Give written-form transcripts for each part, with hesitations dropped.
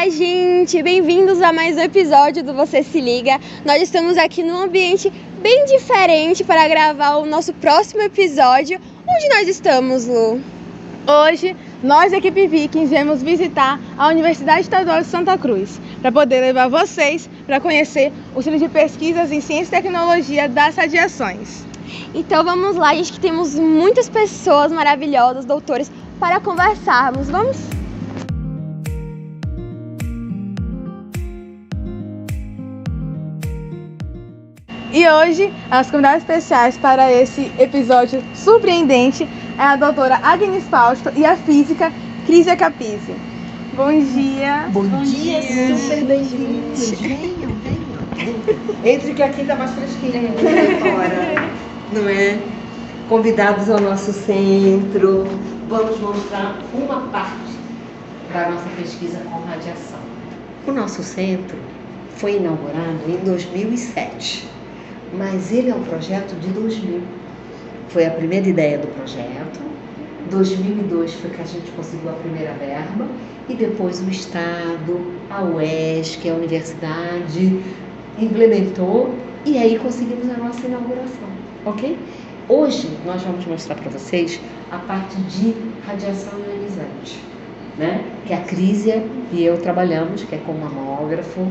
Olá, gente! Bem-vindos a mais um episódio do Você Se Liga. Nós estamos aqui num ambiente bem diferente para gravar o nosso próximo episódio. Onde nós estamos, Lu? Hoje, nós, equipe Vikings, viemos visitar a Universidade Estadual de Santa Cruz para poder levar vocês para conhecer o Centro de Pesquisas em Ciência e Tecnologia das Radiações. Então vamos lá, gente, que temos muitas pessoas maravilhosas, doutores, para conversarmos. Vamos? E hoje, as convidadas especiais para esse episódio surpreendente é a doutora Agnes Fausto e a física Crisia Capizzi. Bom dia! Bom dia, super bem-vindos. Venham. Entre que aqui tá mais fresquinho agora, não é? Convidados ao nosso centro, vamos mostrar uma parte da nossa pesquisa com radiação. O nosso centro foi inaugurado em 2007. Mas ele é um projeto de 2000. Foi a primeira ideia do projeto. 2002 foi que a gente conseguiu a primeira verba. E depois o Estado, a UESC, a universidade, implementou. E aí conseguimos a nossa inauguração, ok? Hoje nós vamos mostrar para vocês a parte de radiação ionizante, né? Que a Crisia e eu trabalhamos, que é com mamógrafo,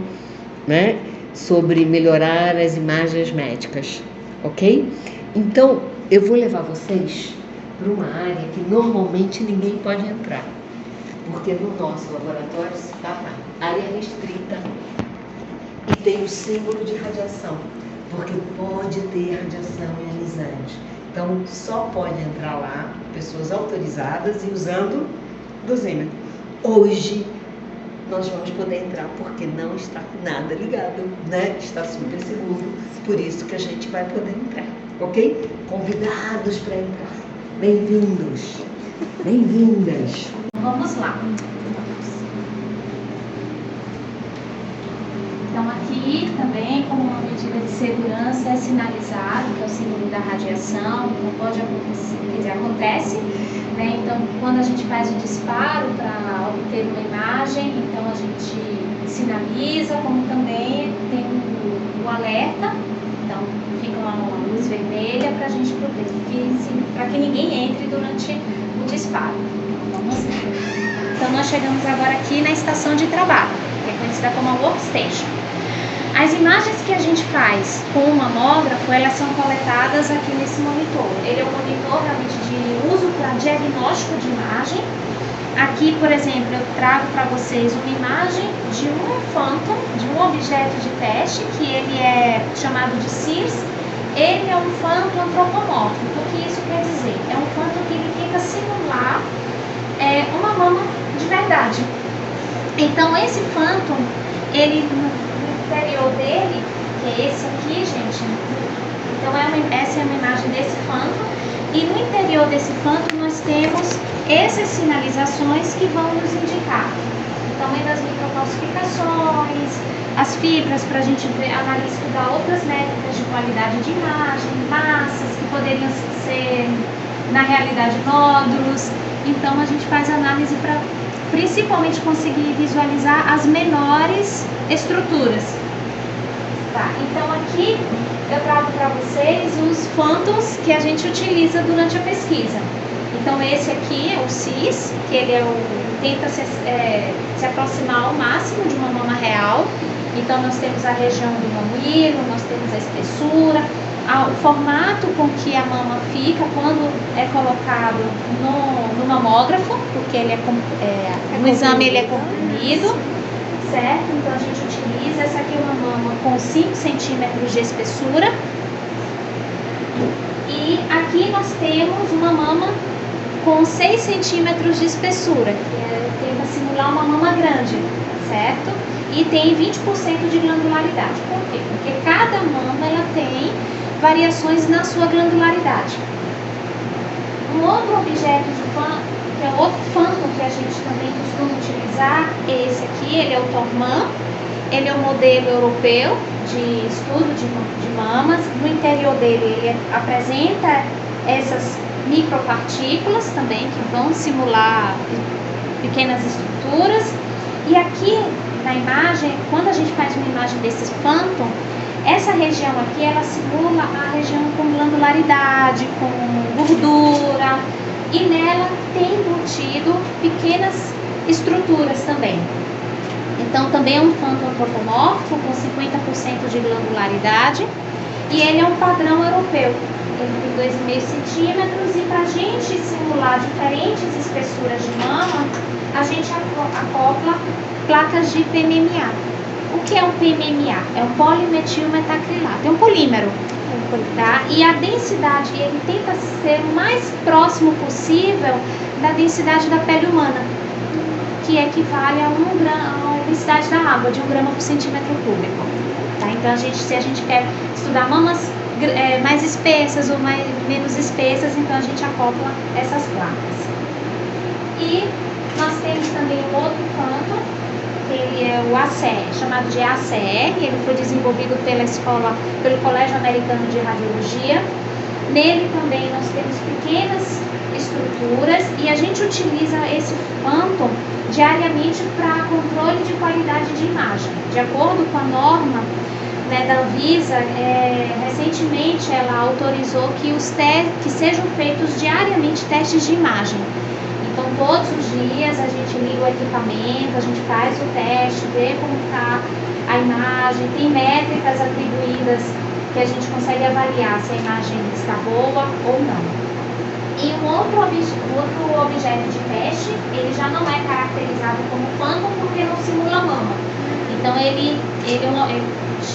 né? Sobre melhorar as imagens médicas, ok? Então, eu vou levar vocês para uma área que normalmente ninguém pode entrar, porque no nosso laboratório está na área restrita e tem o símbolo de radiação, porque pode ter radiação ionizante. Então, só pode entrar lá pessoas autorizadas e usando dosímetro. Hoje, nós vamos poder entrar porque não está nada ligado, né? Está super seguro, por isso que a gente vai poder entrar, ok? Convidados para entrar. Bem-vindos, bem-vindas. Vamos lá. Então aqui também, como uma medida de segurança, é sinalizado que é o símbolo da radiação, não pode acontecer, quer dizer, acontece. Então, quando a gente faz o disparo para obter uma imagem, então a gente sinaliza, como também tem o alerta, então fica uma luz vermelha para a gente para que ninguém entre durante o disparo. Vamos lá. Então, nós chegamos agora aqui na estação de trabalho, que é conhecida como a workstation. As imagens que a gente faz com o mamógrafo, elas são coletadas aqui nesse monitor. Ele é um monitor realmente de uso para diagnóstico de imagem. Aqui, por exemplo, eu trago para vocês uma imagem de um phantom, de um objeto de teste, que ele é chamado de CIRS. Ele é um phantom antropomórfico. O que isso quer dizer? É um phantom que ele tenta simular uma mama de verdade. Então, esse phantom, ele... interior dele, que é esse aqui, gente. Então essa é uma imagem desse phantom. E no interior desse phantom nós temos essas sinalizações que vão nos indicar o tamanho das microcalcificações, as fibras para a gente ver, estudar outras métricas de qualidade de imagem, massas que poderiam ser na realidade nódulos. Então a gente faz análise para principalmente conseguir visualizar as menores estruturas. Tá, então aqui eu trago para vocês os phantoms que a gente utiliza durante a pesquisa. Então esse aqui é o CIS, que ele tenta se aproximar ao máximo de uma mama real. Então nós temos a região do mamilo, nós temos a espessura, o formato com que a mama fica quando é colocado no mamógrafo, porque ele no exame ele é comprimido, certo? Então a gente utiliza, essa aqui é uma mama com 5 centímetros de espessura. E aqui nós temos uma mama com 6 centímetros de espessura, que tenta simular uma mama grande, certo? E tem 20% de glandularidade. Por quê? Porque cada mama ela tem variações na sua glandularidade. Um outro objeto que é outro phantom que a gente também costuma utilizar, é esse aqui, ele é o Torman. Ele é um modelo europeu de estudo de mamas. No interior dele ele apresenta essas micropartículas também, que vão simular pequenas estruturas. E aqui na imagem, quando a gente faz uma imagem desses phantom, essa região aqui, ela simula a região com glandularidade, com gordura, e nela tem embutido pequenas estruturas também. Então também é um phantom antropomórfico com 50% de glandularidade, e ele é um padrão europeu. Ele tem 2,5 centímetros, e para a gente simular diferentes espessuras de mama, a gente acopla placas de PMMA. O que é um PMMA? É um polimetilmetacrilato, é um polímero. Tá? E a densidade, ele tenta ser o mais próximo possível da densidade da pele humana, que equivale a a densidade da água, de 1 grama por centímetro cúbico. Tá? Então, se a gente quer estudar mamas mais espessas ou menos espessas, então a gente acopla essas placas. E nós temos também um outro phantom, que ele é o ACR, chamado de ACR. Ele foi desenvolvido pelo Colégio Americano de Radiologia. Nele também nós temos pequenas estruturas, e a gente utiliza esse phantom diariamente para controle de qualidade de imagem. De acordo com a norma, né, da Anvisa, recentemente ela autorizou que que sejam feitos diariamente testes de imagem. Então, todos os dias a gente liga o equipamento, a gente faz o teste, vê como está a imagem, tem métricas atribuídas que a gente consegue avaliar se a imagem está boa ou não. E um outro objeto de teste, ele já não é caracterizado como phantom porque não simula mama. Então, ele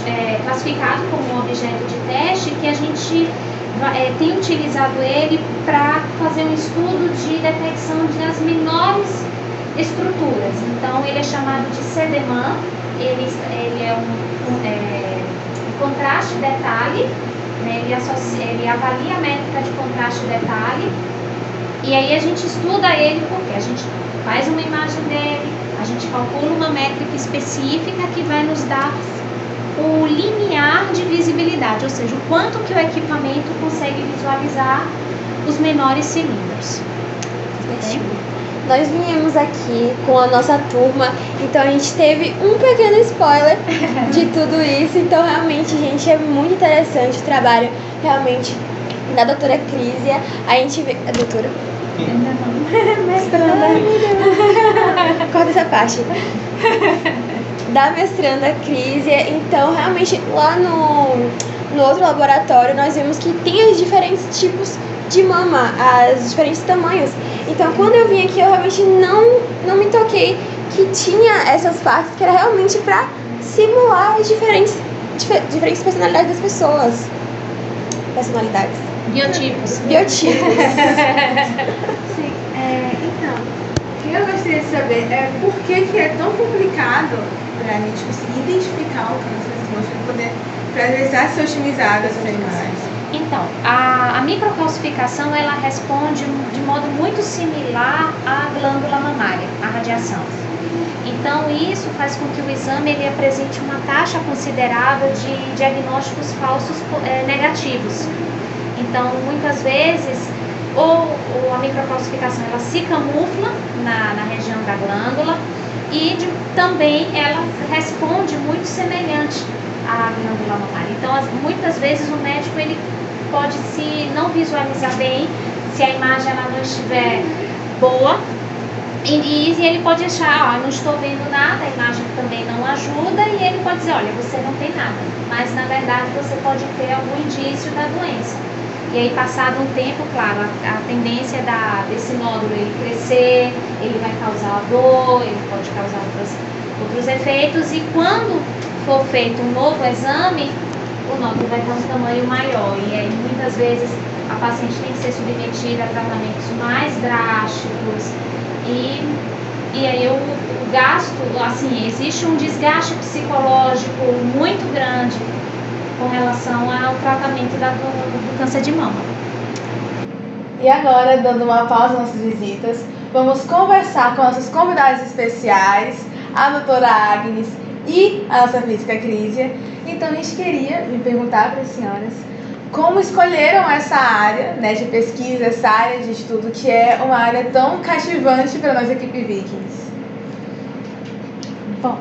é classificado como um objeto de teste que a gente tem utilizado ele para fazer um estudo de detecção das menores estruturas. Então, ele é chamado de CDMAN, ele é um contraste detalhe, né? Ele avalia a métrica de contraste detalhe, e aí a gente estuda ele porque a gente faz uma imagem dele, a gente calcula uma métrica específica que vai nos dar o limiar de visibilidade, ou seja, o quanto que o equipamento consegue visualizar os menores cilindros. Nós viemos aqui com a nossa turma, então a gente teve um pequeno spoiler de tudo isso. Então realmente, gente, é muito interessante o trabalho realmente da doutora Crísia. A gente vê... A doutora? Mestranda. Corta essa parte. Da mestranda Crísia. Então realmente lá no outro laboratório nós vimos que tem os diferentes tipos de mama, os diferentes tamanhos. Então quando eu vim aqui eu realmente não me toquei que tinha essas partes que era realmente para simular as diferentes personalidades das pessoas. Biotipos. Sim, então, o que eu gostaria de saber é por que é tão complicado para a gente conseguir identificar o câncer desse monstro para realizar ser otimizada essas imagens. Então, a microcalcificação, ela responde de modo muito similar à glândula mamária, à radiação. Então, isso faz com que o exame ele apresente uma taxa considerável de diagnósticos falsos negativos. Então, muitas vezes, ou a microcalcificação ela se camufla na região da glândula, e também ela responde muito semelhante à glândula mamária. Então, muitas vezes o médico ele pode não visualizar bem se a imagem ela não estiver boa, e ele pode achar, não estou vendo nada, a imagem também não ajuda, e ele pode dizer, olha, você não tem nada, mas na verdade você pode ter algum indício da doença. E aí, passado um tempo, claro, a tendência desse nódulo ele crescer, ele vai causar dor, ele pode causar outros efeitos, e quando for feito um novo exame, o nódulo vai ter um tamanho maior, e aí muitas vezes a paciente tem que ser submetida a tratamentos mais drásticos, e aí o gasto, assim, existe um desgaste psicológico muito grande com relação ao tratamento do câncer de mama. E agora, dando uma pausa nas nossas visitas, vamos conversar com nossos convidados especiais, a doutora Agnes e a nossa física Crísia. Então, a gente queria me perguntar para as senhoras como escolheram essa área, né, de pesquisa, essa área de estudo, que é uma área tão cativante para nós, equipe Vikings. Bom,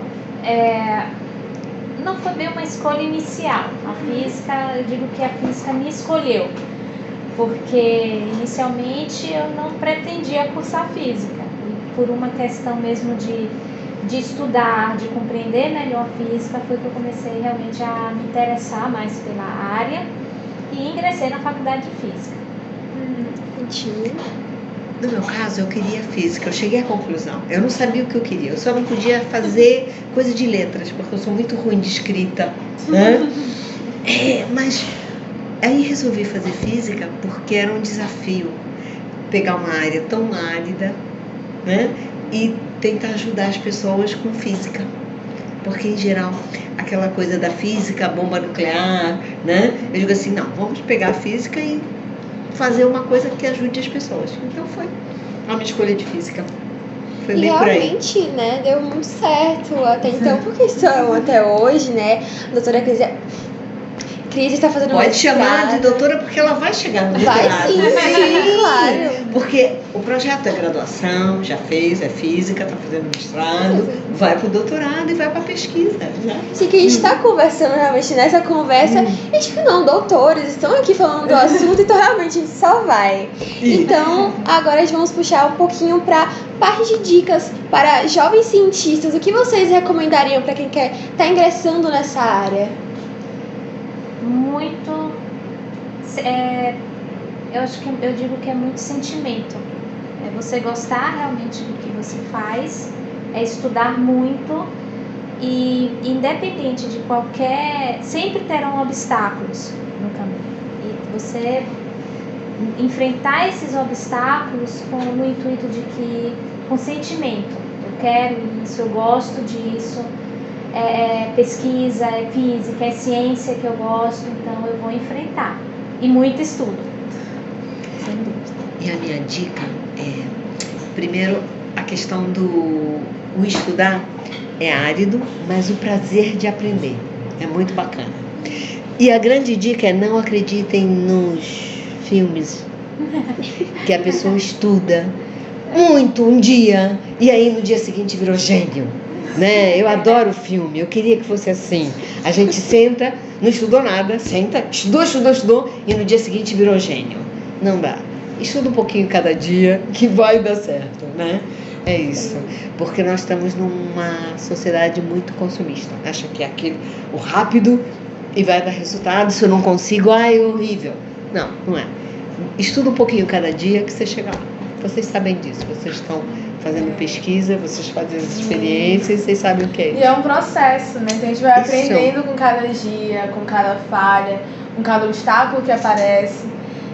não foi bem uma escolha inicial. A física, eu digo que a física me escolheu, porque inicialmente eu não pretendia cursar física, e por uma questão mesmo de estudar, de compreender melhor a física, foi que eu comecei realmente a me interessar mais pela área e ingressei na faculdade de física. No meu caso, eu queria física. Eu cheguei à conclusão. Eu não sabia o que eu queria. Eu só não podia fazer coisa de letras, porque eu sou muito ruim de escrita, né? Mas aí resolvi fazer física porque era um desafio pegar uma área tão árida, né? E tentar ajudar as pessoas com física. Porque, em geral, aquela coisa da física, bomba nuclear, né? Eu digo assim, não, vamos pegar a física e fazer uma coisa que ajude as pessoas. Então foi a minha escolha de física. Foi bem por aí. Realmente, né, deu muito certo até então, porque estão até hoje, né, a doutora Cris está fazendo Pode mestrado. chamar de doutora porque ela vai chegar no Vai doutorado. sim, claro. Porque o projeto é graduação, já fez, é física, está fazendo mestrado, vai para o doutorado e vai para a pesquisa. Já. Sim, que a gente está conversando realmente nessa conversa, a gente não, doutores estão aqui falando do assunto, então realmente a gente só vai. Então, agora nós vamos puxar um pouquinho para parte de dicas para jovens cientistas. O que vocês recomendariam para quem quer estar ingressando nessa área? Muito, eu acho que eu digo que é muito sentimento. É você gostar realmente do que você faz, é estudar muito e independente de qualquer, sempre terão obstáculos no caminho. E você enfrentar esses obstáculos no intuito de que, com sentimento, eu quero isso, eu gosto disso. É pesquisa, é física, é ciência que eu gosto, então eu vou enfrentar. E muito estudo. Sem dúvida. E a minha dica é, primeiro, a questão do estudar é árido, mas o prazer de aprender é muito bacana. E a grande dica é não acreditem nos filmes que a pessoa estuda muito um dia e aí no dia seguinte virou gênio. Né? Eu adoro filme, eu queria que fosse assim. A gente senta, não estudou nada, senta, estudou e no dia seguinte virou gênio. Não dá. Estuda um pouquinho cada dia que vai dar certo, né? É isso. Porque nós estamos numa sociedade muito consumista. Acha que é o rápido e vai dar resultado. Se eu não consigo, é horrível. Não, não é. Estuda um pouquinho cada dia que você chega lá. Vocês sabem disso, vocês estão fazendo pesquisa, vocês fazem as experiências, vocês sabem o que é isso. E é um processo, né? Então a gente vai aprendendo com cada dia, com cada falha, com cada obstáculo que aparece.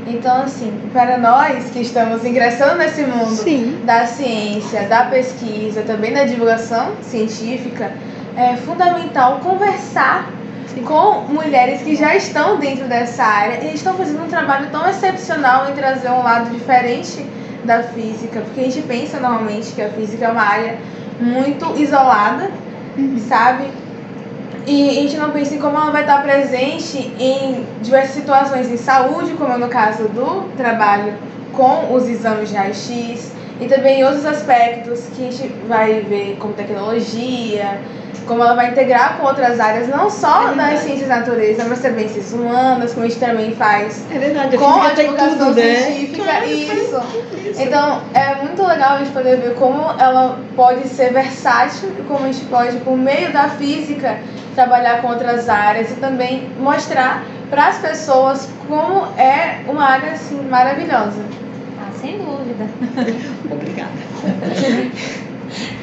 Então, assim, para nós que estamos ingressando nesse mundo da ciência, da pesquisa, também da divulgação científica, é fundamental conversar com mulheres que já estão dentro dessa área e estão fazendo um trabalho tão excepcional em trazer um lado diferente da física, porque a gente pensa normalmente que a física é uma área muito isolada, sabe? E a gente não pensa em como ela vai estar presente em diversas situações em saúde, como é no caso do trabalho com os exames de raio-x, e também em outros aspectos que a gente vai ver como tecnologia, como ela vai integrar com outras áreas, não só das ciências da natureza, mas também ciências humanas, como a gente também faz com a divulgação científica. Claro, isso. Então, é muito legal a gente poder ver como ela pode ser versátil e como a gente pode, por meio da física, trabalhar com outras áreas e também mostrar para as pessoas como é uma área assim, maravilhosa. Ah, sem dúvida. Obrigada.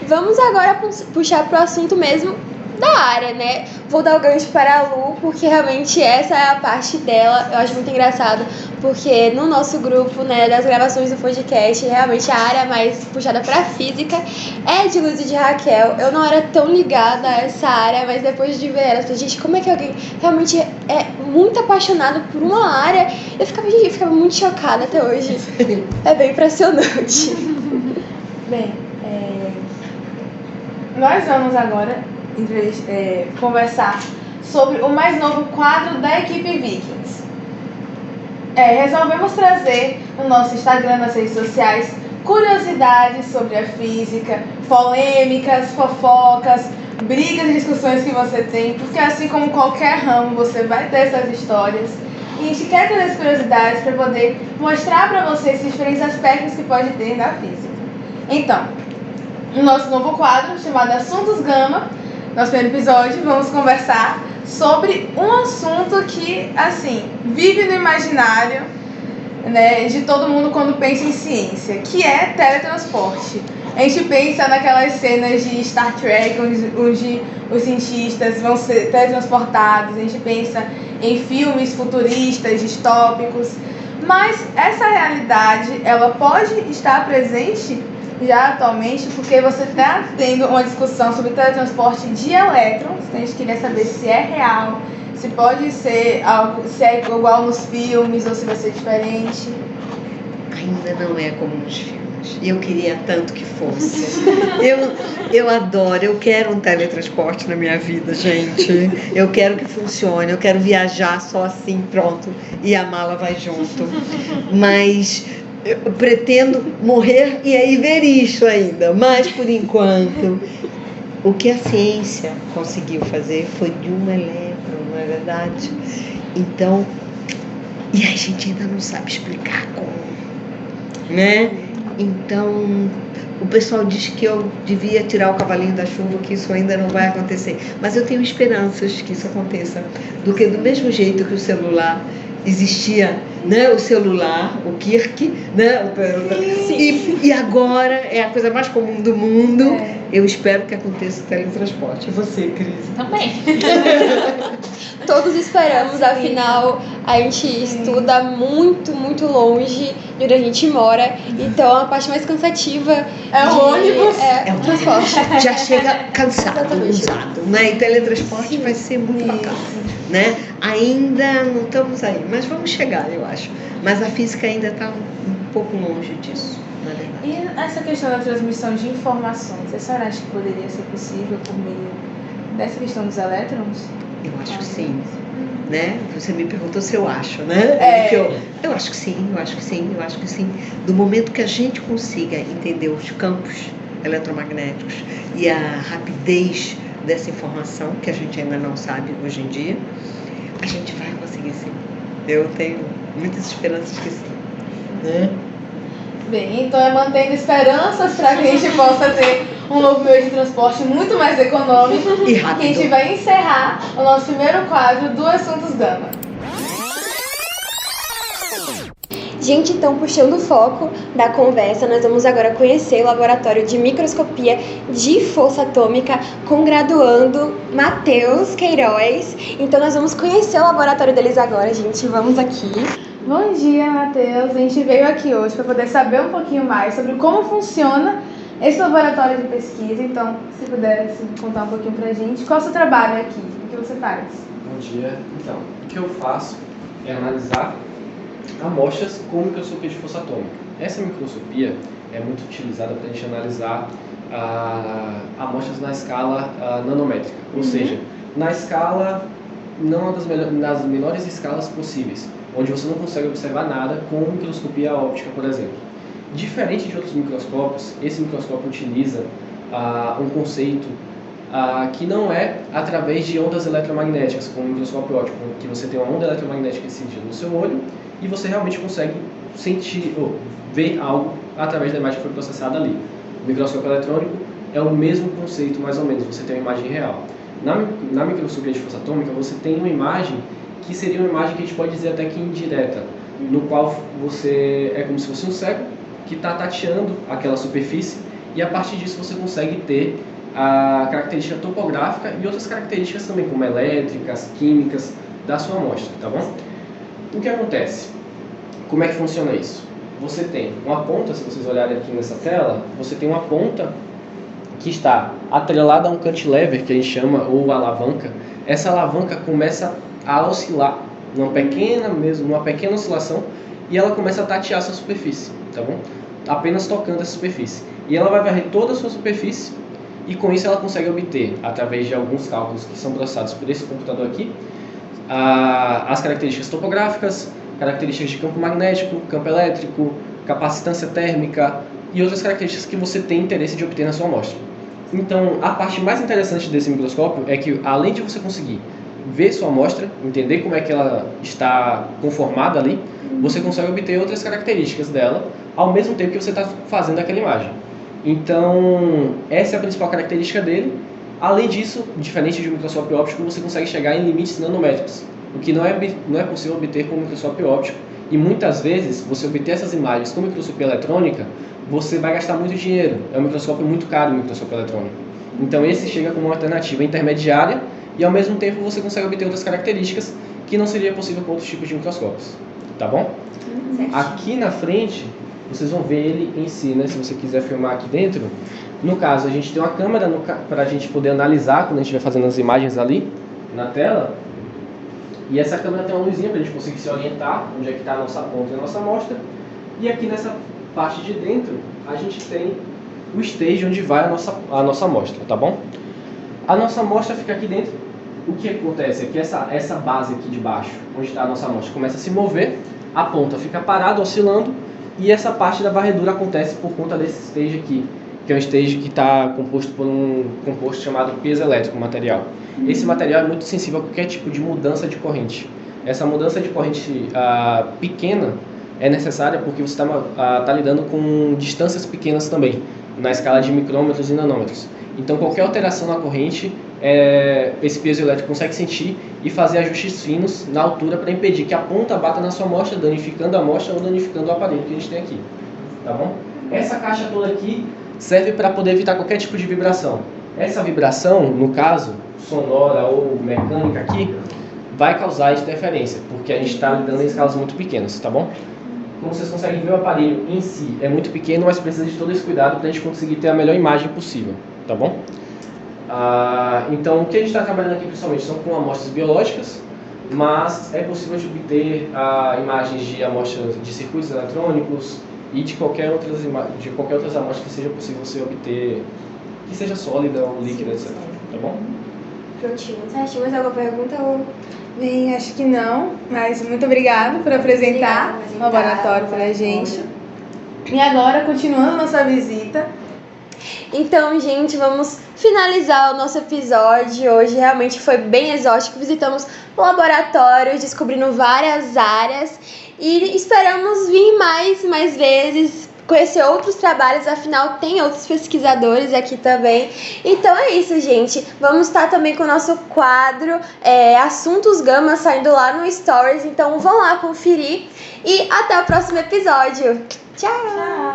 Vamos agora puxar para o assunto mesmo da área, né? Vou dar o gancho para a Lu, porque realmente essa é a parte dela. Eu acho muito engraçado, porque no nosso grupo, né, das gravações do podcast, realmente a área mais puxada para física é de Luz e de Raquel. Eu não era tão ligada a essa área, mas depois de ver elas, falei, gente, como é que alguém realmente é muito apaixonado por uma área? Eu ficava muito chocada até hoje. É bem impressionante. Bem, nós vamos agora conversar sobre o mais novo quadro da equipe Vikings. Resolvemos trazer no nosso Instagram, nas redes sociais, curiosidades sobre a física, polêmicas, fofocas, brigas e discussões que você tem, porque assim como qualquer ramo, você vai ter essas histórias. E a gente quer ter as curiosidades para poder mostrar para vocês esses diferentes aspectos que pode ter na física. Então, no nosso novo quadro, chamado Assuntos Gama, nosso primeiro episódio, vamos conversar sobre um assunto que, assim, vive no imaginário, né, de todo mundo quando pensa em ciência, que é teletransporte. A gente pensa naquelas cenas de Star Trek, onde os cientistas vão ser teletransportados, a gente pensa em filmes futuristas, distópicos, mas essa realidade, ela pode estar presente já atualmente, porque você está tendo uma discussão sobre teletransporte de elétrons, então a gente queria saber se é real, se pode ser algo, se é igual nos filmes ou se vai ser diferente. Ainda não é como nos filmes. E eu queria tanto que fosse. Eu adoro, eu quero um teletransporte na minha vida, gente. Eu quero que funcione, eu quero viajar só assim, pronto, e a mala vai junto. Mas eu pretendo morrer e aí ver isso ainda. Mas, por enquanto, o que a ciência conseguiu fazer foi de um elétron, não é verdade? Então, e a gente ainda não sabe explicar como, né? Então, o pessoal diz que eu devia tirar o cavalinho da chuva, que isso ainda não vai acontecer. Mas eu tenho esperanças que isso aconteça. Do mesmo jeito que o celular existia, né? O celular, o Kirk, né? E agora é a coisa mais comum do mundo. Eu espero que aconteça o teletransporte. E você, Cris? Também. Todos esperamos, afinal a gente estuda muito, muito longe de onde a gente mora, então a parte mais cansativa É o ônibus. É o transporte. Já chega cansado, Exatamente. usado, né? E teletransporte vai ser muito bacana, né? Ainda não estamos aí, mas vamos chegar, eu acho. Mas a física ainda está um pouco longe disso, na verdade. E essa questão da transmissão de informações, a senhora acha que poderia ser possível por meio dessa questão dos elétrons? Eu acho que sim, né? Você me perguntou se eu acho, né? Eu acho que sim, eu acho que sim, eu acho que sim. Do momento que a gente consiga entender os campos eletromagnéticos e a rapidez dessa informação, que a gente ainda não sabe hoje em dia, a gente vai conseguir sim. Eu tenho muitas esperanças que sim, né? Bem, então é mantendo esperanças para que a gente possa ter um novo meio de transporte muito mais econômico. E Que a rápido. gente vai encerrar o nosso primeiro quadro do Assuntos Gama. Gente, então puxando o foco da conversa, nós vamos agora conhecer o laboratório de microscopia de força atômica com o graduando Matheus Queiroz. Então nós vamos conhecer o laboratório deles agora, gente. Vamos aqui. Bom dia, Matheus. A gente veio aqui hoje para poder saber um pouquinho mais sobre como funciona esse laboratório de pesquisa. Então, se pudesse contar um pouquinho pra gente, qual é o seu trabalho aqui? O que você faz? Bom dia. Então, o que eu faço é analisar amostras com microscopia de força atômica. Essa microscopia é muito utilizada para a gente analisar amostras na escala nanométrica, ou seja, na escala, não das menores escalas possíveis, onde você não consegue observar nada com microscopia óptica, por exemplo. Diferente de outros microscópios, esse microscópio utiliza um conceito que não é através de ondas eletromagnéticas, como o microscópio óptico, que você tem uma onda eletromagnética incidida no seu olho e você realmente consegue sentir ou ver algo através da imagem que foi processada ali. O microscópio eletrônico é o mesmo conceito, mais ou menos, você tem uma imagem real. Na microscopia de força atômica, você tem uma imagem que seria uma imagem que a gente pode dizer até que indireta, no qual você é como se fosse um cego que está tateando aquela superfície e a partir disso você consegue ter a característica topográfica e outras características também, como elétricas, químicas, da sua amostra, tá bom? O que acontece? Como é que funciona isso? Você tem uma ponta, se vocês olharem aqui nessa tela, você tem uma ponta que está atrelada a um cantilever, que a gente chama, ou alavanca. Essa alavanca começa a oscilar, numa pequena oscilação, e ela começa a tatear essa superfície, tá bom? Apenas tocando essa superfície. E ela vai varrer toda a sua superfície, e com isso ela consegue obter, através de alguns cálculos que são processados por esse computador aqui, as características topográficas, características de campo magnético, campo elétrico, capacitância térmica e outras características que você tem interesse de obter na sua amostra. Então, a parte mais interessante desse microscópio é que, além de você conseguir ver sua amostra, entender como é que ela está conformada ali, você consegue obter outras características dela, ao mesmo tempo que você está fazendo aquela imagem. Então, essa é a principal característica dele. Além disso, diferente de um microscópio óptico, você consegue chegar em limites nanométricos, o que não é possível obter com o microscópio óptico. E muitas vezes, você obter essas imagens com microscopia eletrônica, você vai gastar muito dinheiro. É um microscópio muito caro, o microscópio eletrônico. Então, esse chega como uma alternativa intermediária e, ao mesmo tempo, você consegue obter outras características que não seria possível com outros tipos de microscópios. Tá bom? Aqui na frente, vocês vão ver ele em si, né? Se você quiser filmar aqui dentro. No caso, a gente tem uma câmera para a gente poder analisar quando a gente estiver fazendo as imagens ali na tela. E essa câmera tem uma luzinha para a gente conseguir se orientar onde é que está a nossa ponta e a nossa amostra. E aqui nessa parte de dentro, a gente tem o stage onde vai a nossa amostra, tá bom? A nossa amostra fica aqui dentro. O que acontece é que essa base aqui de baixo, onde está a nossa amostra, começa a se mover, a ponta fica parada, oscilando, e essa parte da varredura acontece por conta desse stage aqui, que é um stage que está composto por um composto chamado piezoelétrico material. Esse material é muito sensível a qualquer tipo de mudança de corrente. Essa mudança de corrente pequena é necessária porque você está lidando com distâncias pequenas também, na escala de micrômetros e nanômetros. Então, qualquer alteração na corrente, esse piezoelétrico consegue sentir e fazer ajustes finos na altura para impedir que a ponta bata na sua amostra, danificando a amostra ou danificando o aparelho que a gente tem aqui. Tá bom? Essa caixa toda aqui serve para poder evitar qualquer tipo de vibração. Essa vibração, no caso, sonora ou mecânica aqui, vai causar interferência, porque a gente está lidando em escalas muito pequenas, tá bom? Como vocês conseguem ver, o aparelho em si é muito pequeno, mas precisa de todo esse cuidado para a gente conseguir ter a melhor imagem possível, tá bom? Então, o que a gente está trabalhando aqui principalmente são com amostras biológicas, mas é possível de obter imagens de amostras de circuitos eletrônicos e de qualquer outras amostras que seja possível você obter, que seja sólida ou líquida, etc. Tá bom? Prontinho. Certinho, mais alguma pergunta? Bem, acho que não, mas muito obrigada por apresentar o laboratório para a gente. E agora, continuando nossa visita. Então, gente, vamos finalizar o nosso episódio. Hoje realmente foi bem exótico. Visitamos o laboratório, descobrindo várias áreas e esperamos vir mais vezes, conhecer outros trabalhos, afinal tem outros pesquisadores aqui também. Então é isso, gente. Vamos estar também com o nosso quadro Assuntos Gama saindo lá no Stories. Então vão lá conferir e até o próximo episódio. Tchau!